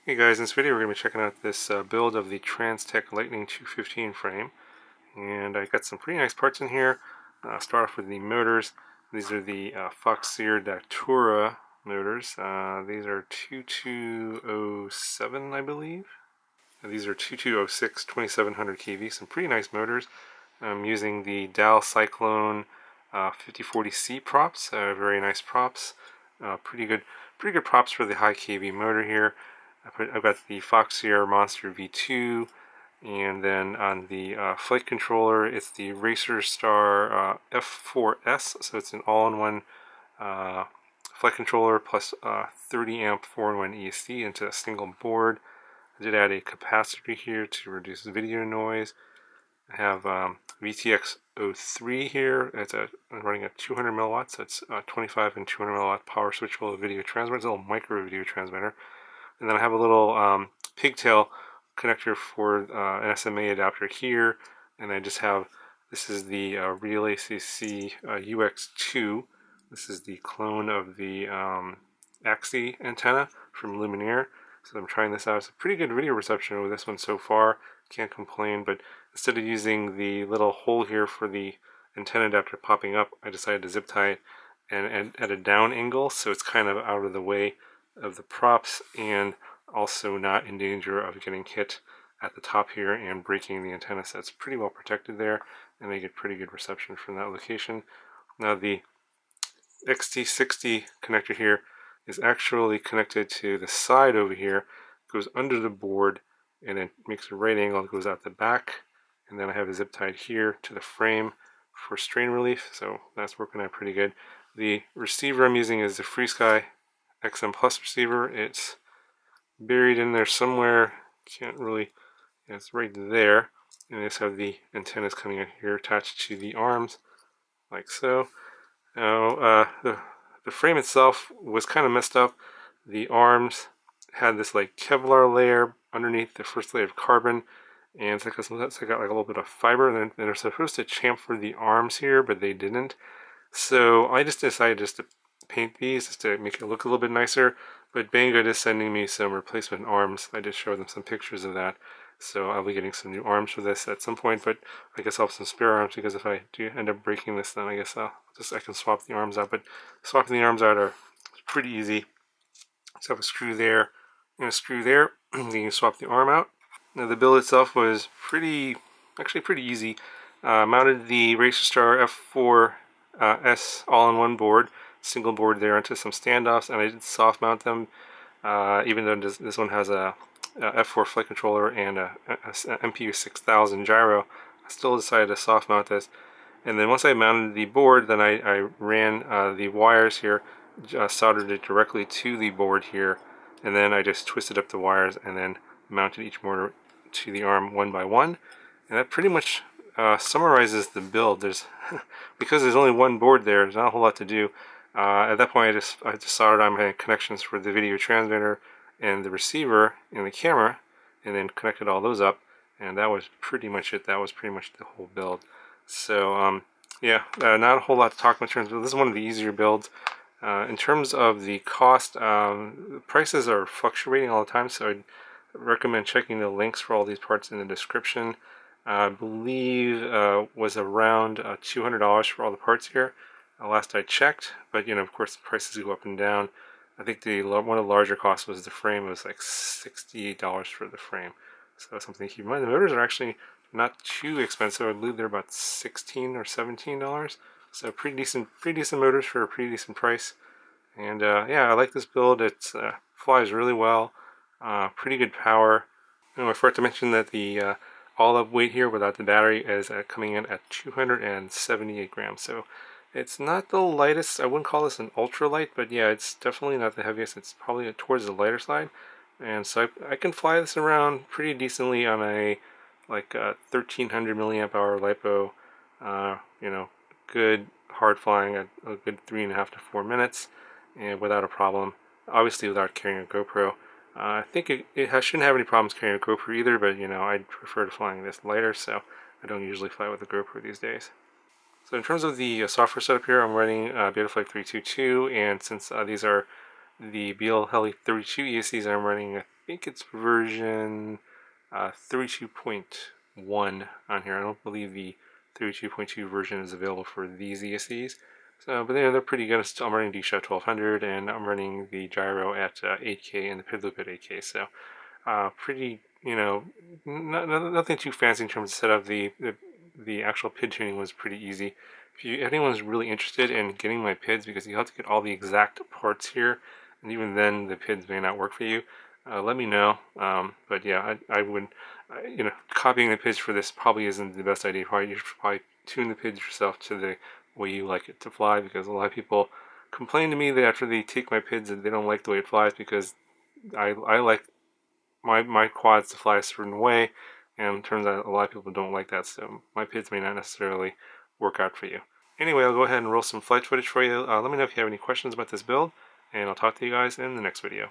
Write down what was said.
Hey guys, in this video we're going to be checking out this build of the TransTEC Lightning 215 frame, and I got some pretty nice parts in here. Start off with the motors. These are the Foxeer Datura Motors. These are 2207, I believe. And these are 2206 2700 kV, some pretty nice motors. I'm using the Dow Cyclone 5040C props, very nice props. Pretty good props for the high kV motor here. I've got the Foxeer Monster V2, and then on the flight controller, it's the Racerstar F4S, so it's an all-in-one flight controller plus 30 amp 4-in-1 ESC into a single board. I did add a capacitor here to reduce video noise. I have VTX03 here. I'm running at 200 milliwatts, so it's 25 and 200 milliwatt power switchable video transmitter. It's a little micro video transmitter. And then I have a little pigtail connector for an SMA adapter here, and I just have, this is the Real ACC UX2. This is the clone of the AXI antenna from Luminaire. So I'm trying this out. It's a pretty good video reception with this one so far. Can't complain, but instead of using the little hole here for the antenna adapter popping up, I decided to zip tie it and at a down angle, so it's kind of out of the way of the props and also not in danger of getting hit at the top here and breaking the antenna. So it's pretty well protected there, and they get pretty good reception from that location. Now the XT60 connector here is actually connected to the side over here, goes under the board, and then makes a right angle and goes out the back. And then I have a zip tied here to the frame for strain relief, so that's working out pretty good. The receiver I'm using is the FreeSky XM Plus receiver. It's buried in there somewhere, can't really, yeah, it's right there. And I just have the antennas coming in here attached to the arms, like so. Now, the frame itself was kind of messed up. The arms had this like Kevlar layer underneath the first layer of carbon, and it's got like a little bit of fiber, and then they're supposed to chamfer the arms here, but they didn't. So I just decided just to paint these just to make it look a little bit nicer, but Banggood is sending me some replacement arms. I just showed them some pictures of that, so I'll be getting some new arms for this at some point, but I guess I'll have some spare arms, because if I do end up breaking this, then I guess I can swap the arms out. But swapping the arms out are pretty easy. Just have a screw there and a screw there. You can swap the arm out. Now the build itself was actually pretty easy. Mounted the Racerstar F4S all-in-one board, single board there, into some standoffs, and I did soft mount them, even though this one has a F4 flight controller and a MPU 6000 gyro. I still decided to soft mount this. And then once I mounted the board, then I ran the wires here, soldered it directly to the board here, and then I just twisted up the wires and then mounted each motor to the arm one by one. And that pretty much summarizes the build. Because there's only one board there, there's not a whole lot to do. At that point, I just soldered on my connections for the video transmitter and the receiver and the camera, and then connected all those up, and that was pretty much it. That was pretty much the whole build. So yeah, not a whole lot to talk about in terms of, this is one of the easier builds. In terms of the cost, the prices are fluctuating all the time, so I'd recommend checking the links for all these parts in the description. I believe was around $200 for all the parts here. Last I checked, but of course the prices go up and down. I think one of the larger costs was the frame. It was like $68 for the frame, so that's something to keep in mind. The motors are actually not too expensive. I believe they're about $16 or $17, so pretty decent motors for a pretty decent price. And yeah, I like this build. It flies really well, pretty good power. I forgot to mention that the all-up weight here without the battery is coming in at 278 grams. So it's not the lightest. I wouldn't call this an ultralight, but yeah, it's definitely not the heaviest. It's probably towards the lighter side, and so I can fly this around pretty decently on a 1300 milliamp hour lipo. Good hard flying at a good 3.5 to 4 minutes, and without a problem. Obviously, without carrying a GoPro. I think it shouldn't have any problems carrying a GoPro either, but I'd prefer to flying this lighter, so I don't usually fly with a GoPro these days. So in terms of the software setup here, I'm running Betaflight 322, and since these are the BL Heli 32 ESCs, I'm running think it's version 32.1 on here. I don't believe the 32.2 version is available for these ESCs. So, but they're pretty good. I'm running D-Shot 1200, and I'm running the gyro at 8K and the PID loop at 8K. So, pretty, nothing too fancy in terms of setup. The actual PID tuning was pretty easy. If anyone's really interested in getting my PIDs, because you have to get all the exact parts here, and even then the PIDs may not work for you, let me know. But yeah, I would, copying the PIDs for this probably isn't the best idea. You should probably tune the PIDs yourself to the way you like it to fly, because a lot of people complain to me that after they take my PIDs that they don't like the way it flies, because I like my quads to fly a certain way, and it turns out a lot of people don't like that, so my PIDs may not necessarily work out for you. Anyway, I'll go ahead and roll some flight footage for you. Let me know if you have any questions about this build, and I'll talk to you guys in the next video.